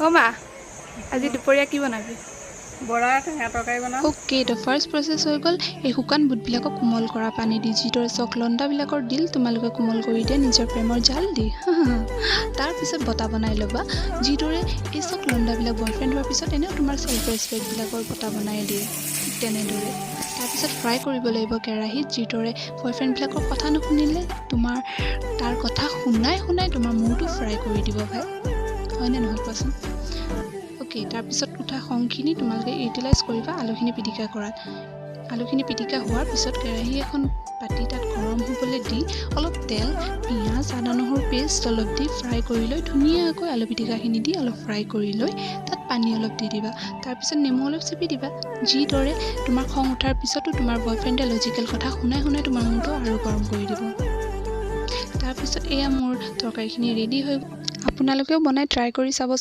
অ' মা, আজি দুপৰীয়া কি বনাবি? বৰা টেঙা তৰকাৰী বনাম। ওকে, ত' ফাৰ্ষ্ট প্ৰচেছ হৈ গ'ল এই শুকান বুটবিলাকক কোমল কৰা পানী দি, যিদৰে চকলণ্ডাবিলাকৰ দিল তোমালোকে কোমল কৰি দিয়ে নিজৰ প্ৰেমৰ জাল দি। তাৰপিছত বটা বনাই ল'বা, যিদৰে এই চকলণ্ডাবিলাক বয়ফ্ৰেণ্ড হোৱাৰ পিছত এনেও তোমাৰ চেল্ফ ৰেচপেক্টবিলাকৰ বটা বনাই দিয়ে, ঠিক তেনেদৰে। তাৰপিছত ফ্ৰাই কৰিব লাগিব কেৰাহীত, যিদৰে বয়ফ্ৰেণ্ডবিলাকৰ কথা নুশুনিলে তোমাৰ তাৰ কথা শুনাই তোমাৰ মূৰটো ফ্ৰাই কৰি দিব ভাই, হয়নে নহয় কোৱাচোন? অ'কে, তাৰপিছত উঠা খংখিনি তোমালোকে ইউটিলাইজ কৰিবা আলুখিনি পিটিকা কৰাত। আলুখিনি পিটিকা হোৱাৰ পিছত কেৰাহী এখন পাতি তাত গৰম হ'বলৈ দি অলপ তেল, পিঁয়াজ, আদা নহৰু পেষ্ট অলপ দি ফ্ৰাই কৰি লৈ ধুনীয়াকৈ আলু পিটিকাখিনি দি অলপ ফ্ৰাই কৰি লৈ তাত পানী অলপ দি দিবা। তাৰপিছত নেমু অলপ চেপি দিবা, যিদৰে তোমাৰ খং উঠাৰ পিছতো তোমাৰ বয়ফ্ৰেণ্ডে লজিকেল কথা শুনাই তোমাৰ মূৰটো আৰু গৰম কৰি দিব। তাৰপিছত এয়া মোৰ তৰকাৰীখিনি ৰেডি হৈ গ'ল। আপোনালোকেও বনাই ট্ৰাই কৰি চাবচোন।